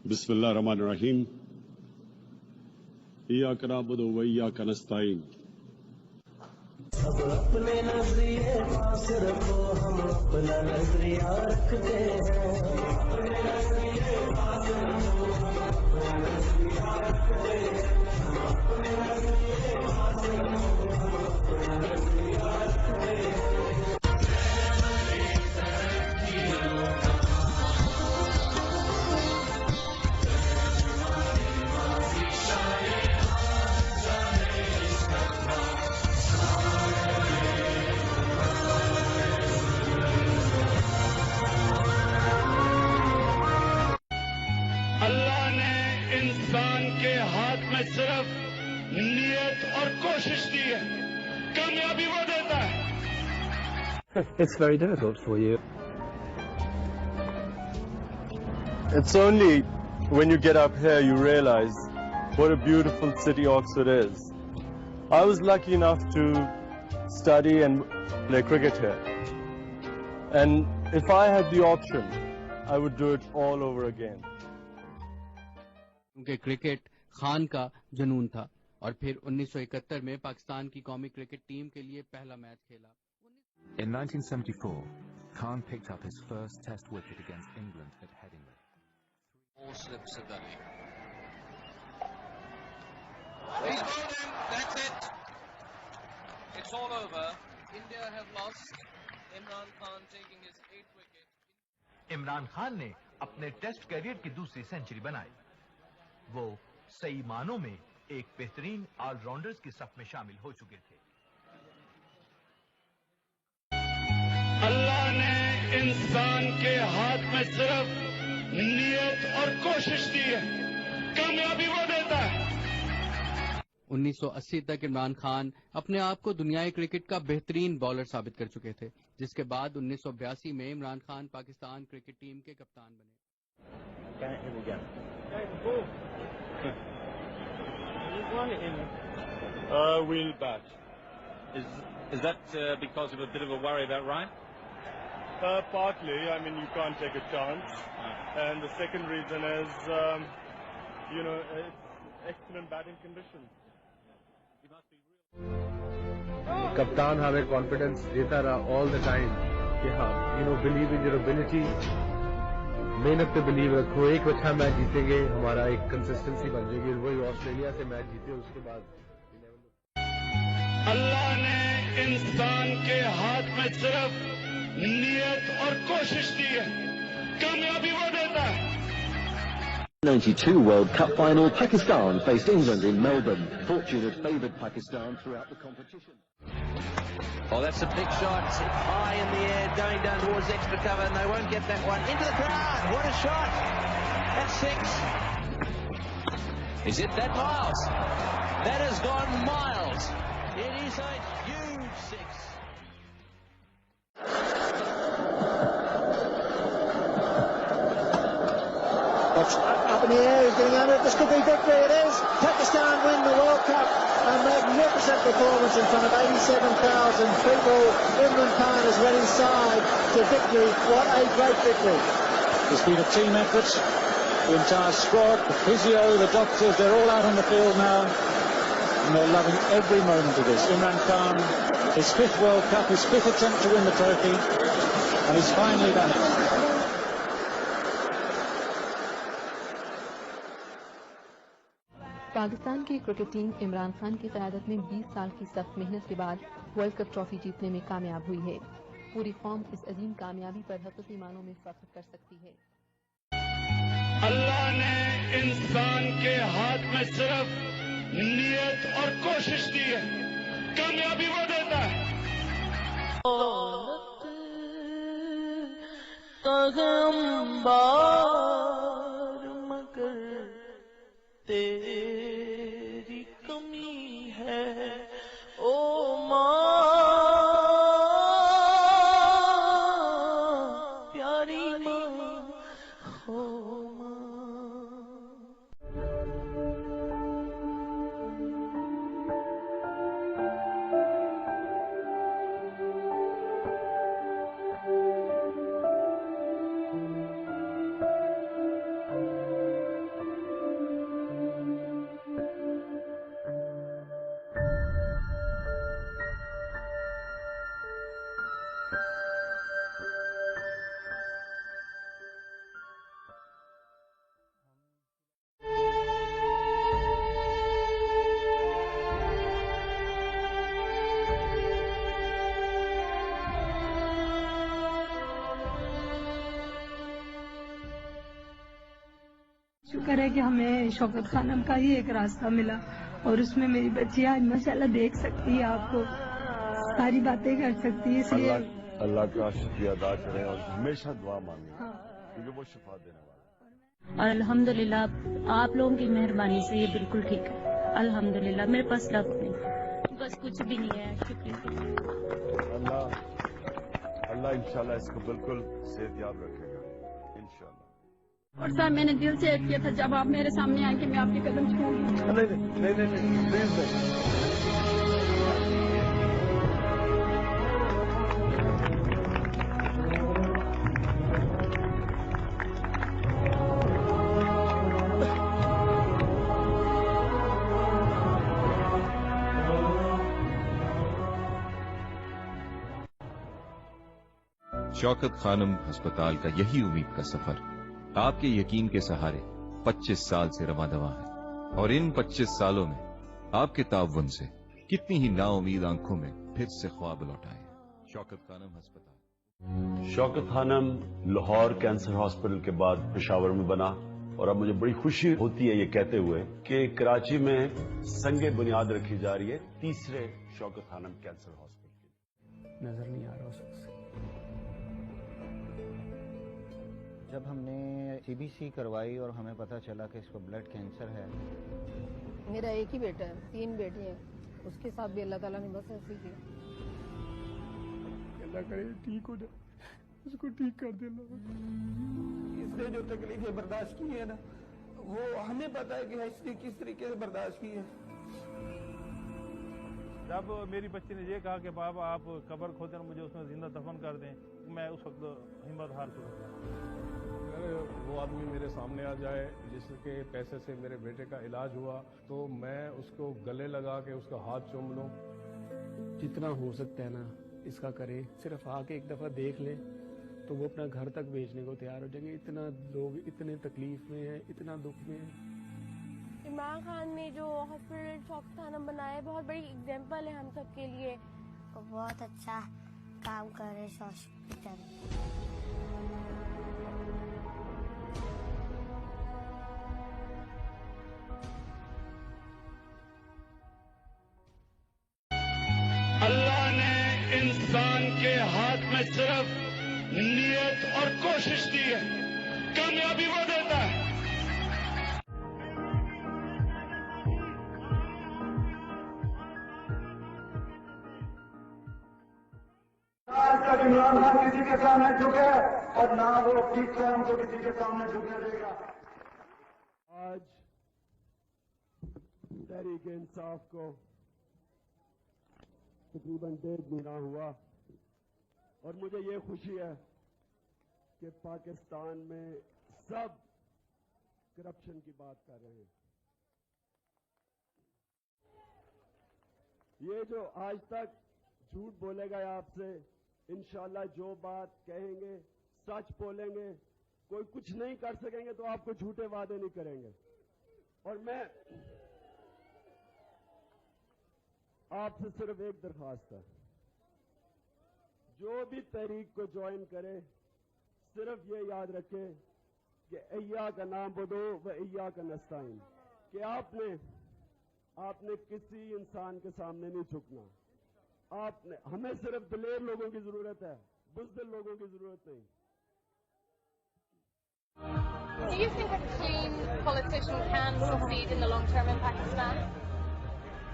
بسم الله الرحمن الرحيم إياك نعبد وإياك نستعين اب اپنے نظریے پاس رکھو ہم اپنا نظریہ رکھتے ہیں اپنے نظریے پاس رکھو ہم اپنا نظریہ رکھتے ہیں اپنے نظریے پاس رکھو ہم اپنا نظریہ رکھتے ہیں اللہ نے انسان کے ہاتھ میں صرف نیت اور کوشش دی ہے، کامیابی وہ دیتا ہے۔ It's very difficult for you. It's only when you get up here you realize what a beautiful city Oxford is. I was lucky enough to study and play cricket here. And if I had the option, I would do it all over again. کیونکہ cricket Khan کا جنون تھا اور پھر 1971 میں پاکستان کی قومی cricket team کے لیے پہلا میچ کھیلا۔ In 1974, Khan picked up his first test wicket against England at Headingley. All slips of Gully. He's bowled him, that's it. It's all over. India have lost. Imran Khan taking his 8th wicket. Imran Khan نے اپنے test career کی دوسری century بنائی۔ وہ صحیح معنوں میں ایک بہترین آل راؤنڈرز کی صف میں شامل ہو چکے تھے۔ اللہ نے انسان کے ہاتھ میں صرف نیت اور کوشش دی ہے، کامیابی وہ دیتا ہے۔ 1980 تک عمران خان اپنے آپ کو دنیائے کرکٹ کا بہترین بالر ثابت کر چکے تھے، جس کے بعد 1982 میں عمران خان پاکستان کرکٹ ٹیم کے کپتان بنے۔ We'll bat. Is that because of a bit of a worry about Ryan? Partly. I mean, you can't take a chance. And the second reason is, it's excellent batting conditions. You must be real. کپتان ہمیں confidence دیتا رہا آل the time کہ ہاں believe in your ability, محنت پہ blue رکھو، ایک اچھا میچ جیتیں گے، ہمارا ایک کنسسٹنسی بن جائے گی۔ وہی آسٹریلیا سے میچ جیتے اس کے بعد اللہ نے انسان کے ہاتھ میں صرف نیت اور کوشش دی ہے، کامیابی وہ دیتا ہے۔ 92 World Cup final, Pakistan faced England in Melbourne. Fortune had favoured Pakistan throughout the competition. Oh, that's a big shot. High in the air, going down towards extra cover, and they won't get that one. Into the crowd. What a shot. That's 6. Is it that miles? That has gone miles. It is a huge 6. Up in the air, he's getting under it. This could be victory. It is. Pakistan win the World Cup. A magnificent performance in front of 87,000 people. Imran Khan has led his side to victory. What a great victory. It's been a team effort. The entire squad, the physio, the doctors, they're all out on the field now. And they're loving every moment of this. Imran Khan, his 5th World Cup, his 5th attempt to win the trophy. And he's finally done it. Pakistan کی cricket team Imran Khan کی قیادت میں 20 سال کی سخت محنت کے بعد ورلڈ کپ ٹرافی جیتنے میں کامیاب ہوئی ہے۔ پوری قوم اس عظیم کامیابی پر حقیقی معنوں میں فخر کر سکتی ہے۔ اللہ نے انسان کے ہاتھ میں صرف نیت اور کوشش دی ہے، کامیابی وہ دیتا ہے۔ مگر تیری کمی ہے او ماں، پیاری ماں ہو ماں۔ شکر ہے کہ ہمیں شوکت خانم کا ہی ایک راستہ ملا اور اس میں میری بچی آج ماشاءاللہ دیکھ سکتی ہے، آپ کو ساری باتیں کر سکتی ہے، اس لیے اللہ کا شکریہ ادا کریں اور ہمیشہ دعا مانگیں کیونکہ وہ شفا دینے والا ہے۔ اور الحمدللہ آپ لوگوں کی مہربانی سے یہ بالکل ٹھیک ہے، الحمدللہ میرے پاس لفظ نہیں، بس کچھ بھی نہیں ہے، شکریہ۔ اللہ انشاءاللہ اس کو بالکل صحت یاب رکھے گا انشاءاللہ۔ اور صاحب میں نے دل سے ایڈ کیا تھا جب آپ میرے سامنے آئے کہ میں آپ کے قدم چھوڑوں گی۔ نہیں شوکت خانم ہسپتال کا یہی امید کا سفر آپ کے یقین کے سہارے 25 سال سے رواں دواں ہے، اور ان 25 سالوں میں آپ کے تعاون سے کتنی ہی نا امید آنکھوں میں پھر سے خواب لوٹ آئے۔ شوکت خانم ہسپتال۔ شوکت خانم لاہور کینسر ہاسپٹل کے بعد پشاور میں بنا، اور اب مجھے بڑی خوشی ہوتی ہے یہ کہتے ہوئے کہ کراچی میں سنگ بنیاد رکھی جا رہی ہے تیسرے شوکت خانم کینسر ہاسپٹل کی۔ نظر نہیں آ رہا اس وقت سے۔ جب ہم نے سی بی سی کروائی اور ہمیں پتا چلا کہ اس کو بلڈ کینسر ہے۔ میرا ایک ہی بیٹا ہے، 3 بیٹی ہیں، اس کے ساتھ بھی اللہ تعالیٰ نے بس ایسے کیا۔ اللہ کرے ٹھیک ہو جائے، اس کو ٹھیک کر دے۔ اس نے جو تکلیفیں برداشت کی ہے نا، وہ ہمیں پتا ہے کہ اس نے کس طریقے سے برداشت کی ہے۔ جب میری بچی نے یہ کہا کہ بابا آپ قبر کھودیں اور مجھے اس میں زندہ دفن کر دیں، میں اس وقت ہمت ہار چکا تھا۔ وہ آدمی میرے سامنے آ جائے جس کے پیسے سے میرے بیٹے کا علاج ہوا تو میں اس کو گلے لگا کے اس کا ہاتھ چوم لوں۔ جتنا ہو سکتا ہے نا اس کا کرے، صرف آ کے ایک دفعہ دیکھ لیں تو وہ اپنا گھر تک بھیجنے کو تیار ہو جائیں گے۔ اتنا لوگ اتنے تکلیف میں ہیں، اتنا دکھ میں ہیں۔ عمران خان نے جو ہاسپٹل شوکت خانم بنایا ہے بہت بڑی اگزامپل ہے ہم سب کے لیے۔ بہت اچھا کام کر رہے ہاسپٹل۔ اللہ نے انسان کے ہاتھ میں صرف نیت اور کوشش دی ہے، کامیابی وہ دیتا ہے۔ آج تک عمران خان کسی کے سامنے جھکے اور نہ وہ ٹھیک قوم کو کسی کے سامنے جھکنے دے گا۔ آج تحریک انصاف کو تقریباً 1.5 مہینہ ہوا، اور مجھے یہ خوشی ہے کہ پاکستان میں سب کرپشن کی بات کر رہے ہیں۔ یہ جو آج تک جھوٹ بولے گا آپ سے، انشاءاللہ جو بات کہیں گے سچ بولیں گے، کوئی کچھ نہیں کر سکیں گے تو آپ کو جھوٹے وعدے نہیں کریں گے۔ اور میں آپ سے صرف ایک درخواست ہے، جو بھی تحریک کو جوائن کرے صرف یہ یاد رکھے کہ ایاک نعبد و ایاک نستعین، کہ آپ نے کسی انسان کے سامنے نہیں جھکنا۔ ہمیں صرف دلیر لوگوں کی ضرورت ہے، بزدل لوگوں کی ضرورت نہیں۔ Do you think a clean politician can succeed in the long term in Pakistan?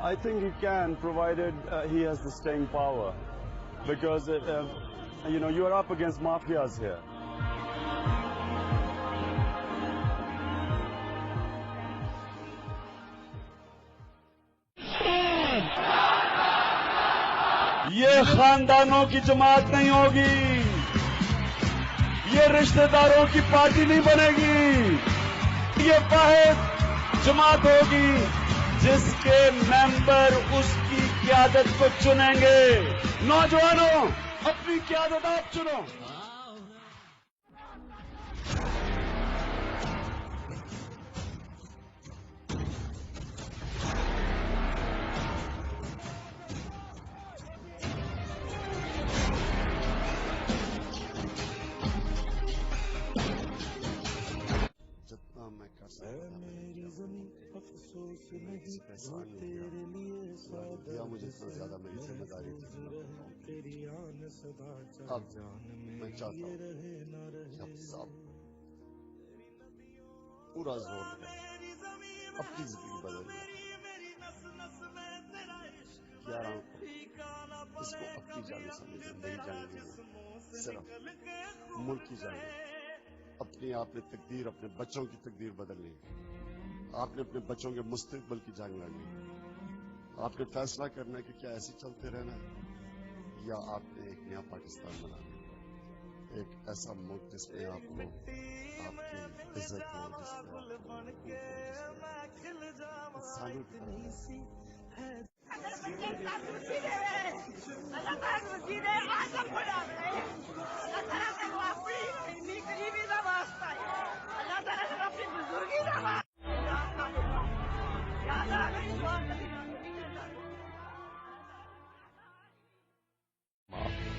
I think he can, provided he has the staying power, because you are up against mafias here. یہ خاندانوں کی جماعت نہیں ہوگی، یہ رشتہ داروں کی پارٹی نہیں بنے گی، یہ واحد جماعت ہوگی جس کے ممبر اس کی قیادت کو چنیں گے۔ نوجوانوں، اپنی قیادت آپ چنو۔ جتنا میں کر دیا مجھے اتنا زیادہ میری ذمہ داری تھی. اب میں چاہتا ہوں کہ اب صاحب پورا زور لگا اپنی زندگی بدل لیں. 11 اس کو اپنی جان سمجھیں, نہیں جانیں گے صرف ملک کی جانیں. اپنی آپ نے تقدیر, اپنے بچوں کی تقدیر بدلنی. آپ نے اپنے بچوں کے مستقبل کی جنگ لڑنی. آپ نے فیصلہ کرنا ہے کہ کیا ایسے چلتے رہنا ہے یا آپ نے ایک نیا پاکستان بنانا ہے, ایک ایسا ملک جس میں آپ کو آپ کی عزت ہو, جس میں آپ کو انسانوں کی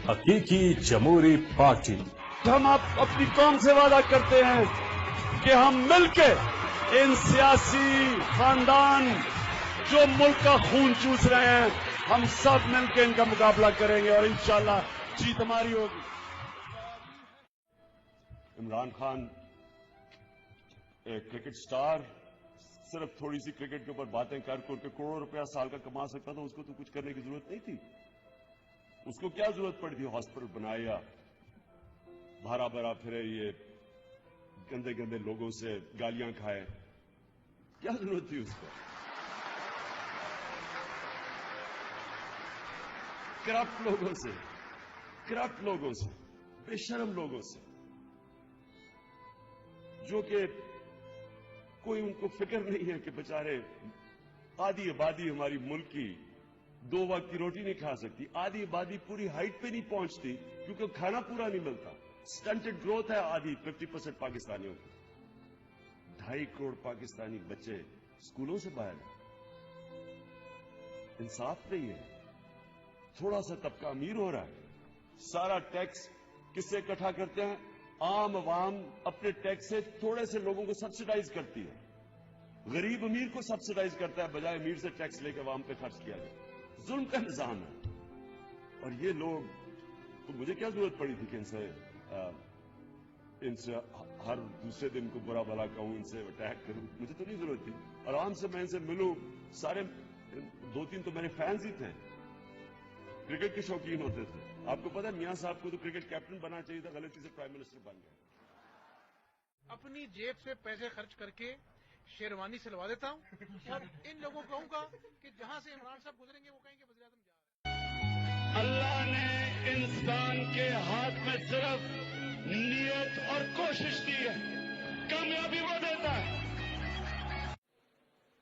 حقیقی جمہوری پارٹی. ہم اپنی قوم سے وعدہ کرتے ہیں کہ ہم مل کے ان سیاسی خاندان جو ملک کا خون چوس رہے ہیں, ہم سب مل کے ان کا مقابلہ کریں گے اور انشاءاللہ جیت ہماری ہوگی. عمران خان ایک کرکٹ سٹار صرف تھوڑی سی کرکٹ کے اوپر باتیں کر کے کروڑوں روپیہ سال کا کما سکتا تھا. اس کو تو کچھ کرنے کی ضرورت نہیں تھی. اس کو کیا ضرورت پڑی تھی ہاسپٹل بنائے یا بھرا بھرا پھرے, یہ گندے گندے لوگوں سے گالیاں کھائے, کیا ضرورت تھی اس کو؟ کرپٹ لوگوں سے بے شرم لوگوں سے, جو کہ کوئی ان کو فکر نہیں ہے کہ بیچارے آدھی آبادی ہماری ملک کی 2 وقت کی روٹی نہیں کھا سکتی. آدھی آبادی پوری ہائٹ پہ نہیں پہنچتی کیونکہ کھانا پورا نہیں ملتا. سٹنٹڈ گروتھ ہے آدھی 50% پاکستانیوں کی. 2.5 کروڑ پاکستانی بچے اسکولوں سے باہر ہیں. انصاف نہیں ہے. تھوڑا سا طبقہ امیر ہو رہا ہے, سارا ٹیکس کس سے اکٹھا کرتے ہیں؟ عام عوام اپنے ٹیکس سے تھوڑے سے لوگوں کو سبسڈائز کرتی ہے. غریب امیر کو سبسڈائز کرتا ہے بجائے امیر سے ٹیکس لے کے عوام پہ خرچ کیا جائے. ظلم کا نظام ہے. اور یہ لوگ, تو مجھے کیا ضرورت پڑی تھی کہ ان سے ہر دوسرے دن کو برا بھلا کہوں, ان سے اٹیک کروں؟ مجھے تو نہیں ضرورت تھی. آرام سے میں ان سے ملوں. سارے 2-3 تو میرے فینز ہی تھے, کرکٹ کے شوقین ہوتے تھے. آپ کو پتا میاں صاحب کو تو کرکٹ کیپٹن بننا چاہیے تھا, غلطی سے پرائم منسٹر بن گئے. اپنی جیب سے پیسے خرچ کر کے شیروانی سلوا دیتا ہوں اور ان لوگوں کو کہوں گا کہ جہاں سے عمران صاحب گزریں گے وہ کہیں گے وزیر اعظم جا رہے ہیں. اللہ نے انسان کے ہاتھ میں صرف نیت اور کوشش دی ہے, کامیابی وہ دیتا ہے.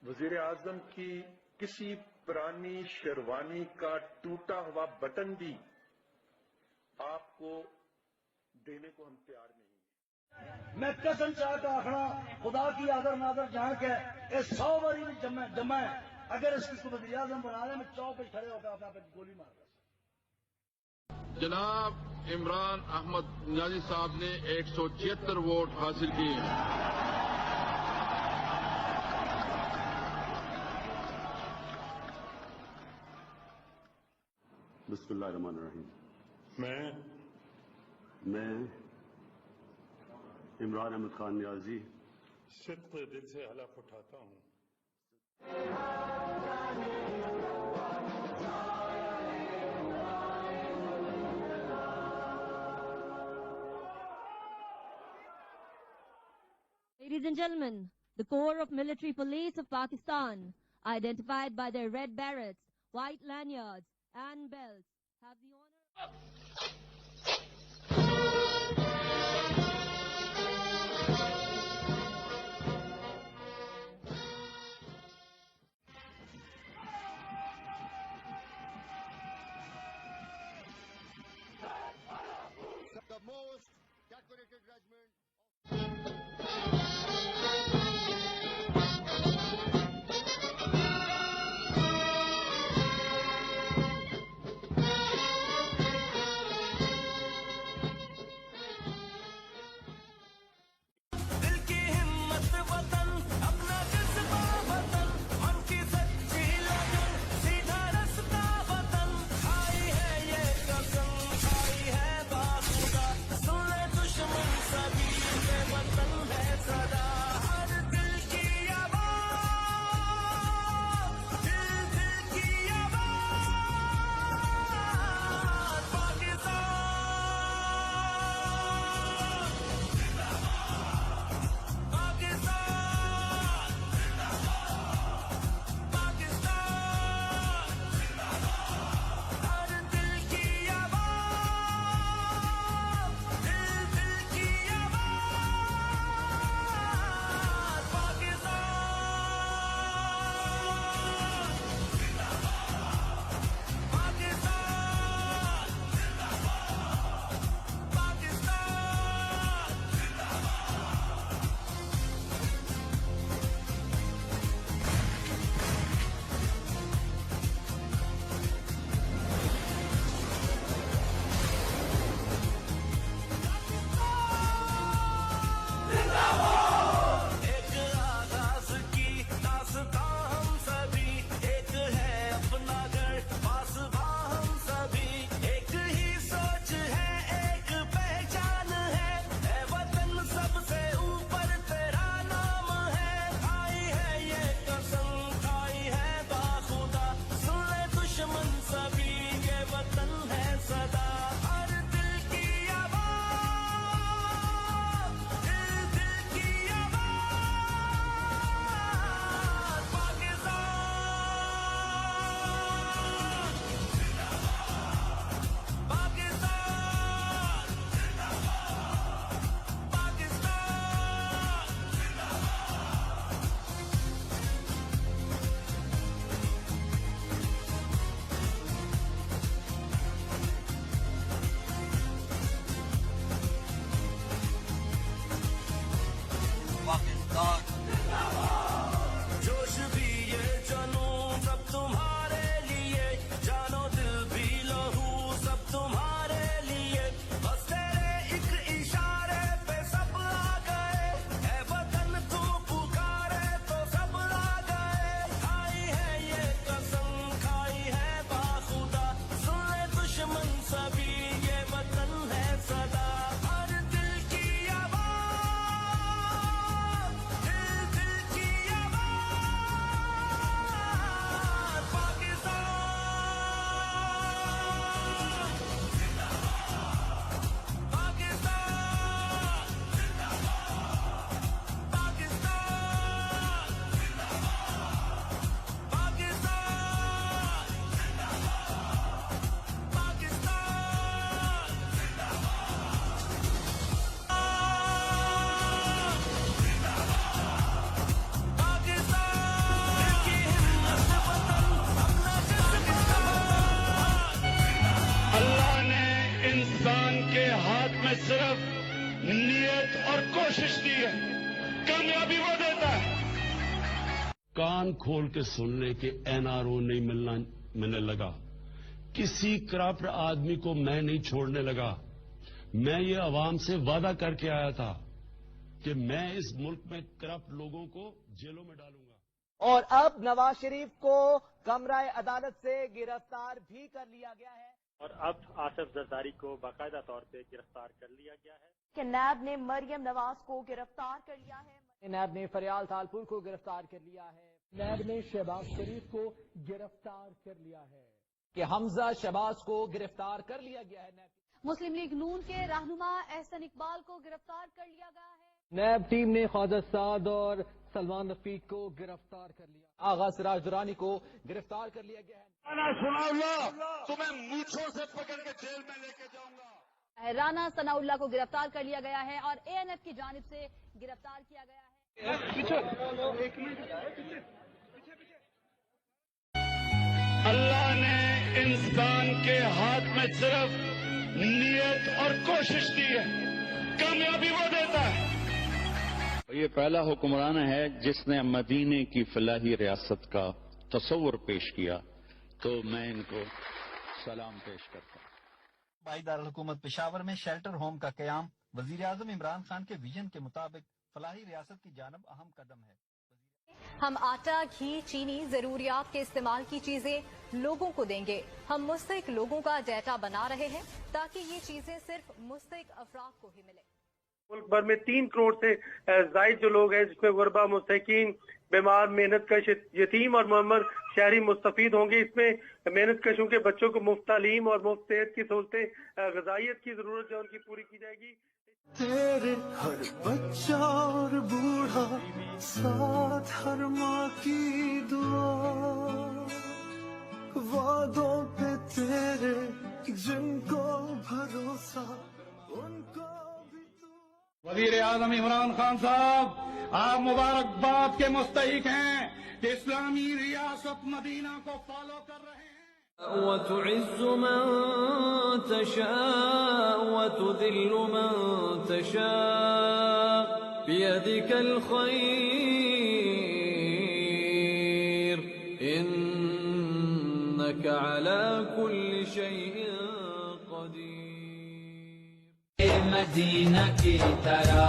وزیر اعظم کی کسی پرانی شیروانی کا ٹوٹا ہوا بٹن بھی آپ کو دینے کو ہم تیار نہیں. میں قسم چاہتا آخنا خدا کی آدر نادر جان کے 100 باری بھی جمع ہے. اگر اس کو وزیر اعظم بنا لیں میں چوک پہ کھڑے ہو کر اپنا گولی مار دوں. جناب عمران احمد نیازی صاحب نے 176 ووٹ حاصل کیے. بسم اللہ الرحمن الرحیم. میں عمران احمد خان نیازی صدق دل سے حلف اٹھاتا ہوں Ladies and gentlemen, the Corps of Military Police of Pakistan, identified by their red berets, white lanyards, and belts, have the honor. The most decorated regiment. نیت اور کوشش دی ہے کامیابی وہ دیتا ہے. کان کھول کے سننے کے NRO نہیں ملنا میں نے لگا. کسی کرپٹ آدمی کو میں نہیں چھوڑنے لگا. میں یہ عوام سے وعدہ کر کے آیا تھا کہ میں اس ملک میں کرپٹ لوگوں کو جیلوں میں ڈالوں گا. اور اب نواز شریف کو کمرہ عدالت سے گرفتار بھی کر لیا گیا ہے. اور اب آصف زرداری کو باقاعدہ طور پہ گرفتار کر لیا گیا ہے. کہ نیب نے مریم نواز کو گرفتار کر لیا ہے. نیب نے فریال تالپور کو گرفتار کر لیا ہے. نیب نے شہباز شریف کو گرفتار کر لیا ہے. کہ حمزہ شہباز کو گرفتار کر لیا گیا ہے. مسلم لیگ نون کے رہنما احسن اقبال کو گرفتار کر لیا گیا ہے. نیب ٹیم نے خواجہ سعد اور سلمان رفیق کو گرفتار کر لیا. آغا سراج درانی کو گرفتار کر لیا گیا ہے. سنا اللہ تمہیں مونچھوں سے پکڑ کے جیل میں لے کے جاؤں گا. رانا ثناء اللہ کو گرفتار کر لیا گیا ہے اور ANF کی جانب سے گرفتار کیا گیا ہے. اللہ نے انسان کے ہاتھ میں صرف نیت اور کوشش دی ہے کامیابی وہ دیتا ہے. یہ پہلا حکمران ہے جس نے مدینے کی فلاحی ریاست کا تصور پیش کیا تو میں ان کو سلام پیش کرتا ہوں. صوبائی دارالحکومت پشاور میں شیلٹر ہوم کا قیام وزیر اعظم عمران خان کے ویژن کے مطابق فلاحی ریاست کی جانب اہم قدم ہے. ہم آٹا، گھی، چینی، ضروریات کے استعمال کی چیزیں لوگوں کو دیں گے. ہم مستحق لوگوں کا ڈیٹا بنا رہے ہیں تاکہ یہ چیزیں صرف مستحق افراد کو ہی ملے. ملک بھر میں 3 کروڑ سے زائد جو لوگ ہیں جس میں غربا، مستحقین، بیمار، محنت کش، یتیم اور معمر شہری مستفید ہوں گے. اس میں محنت کشوں کے بچوں کو مفت تعلیم اور مفت صحت کی سہولتیں، غذائیت کی ضرورت جو ان کی پوری کی جائے گی. تیرے ہر بچہ اور بوڑھا ساتھ ہر ماں کی دعا، وعدوں پہ تیرے جن کو بھروسہ ان کو. وزیر اعظم عمران خان صاحب آپ مبارکباد کے مستحق ہیں کہ اسلامی ریاست مدینہ کو فالو کر رہے ہیں. وتعز من تشاء وتذل من تشاء بيدك الخير إنك على كل شيء مدینہ کی طرح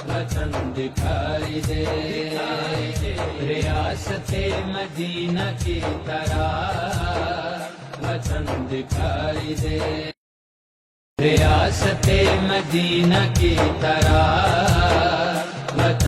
وطن دکھائی دے. ریاست مدینہ کی طرح وطن دکھائی دے. ریاست مدینہ کی طرح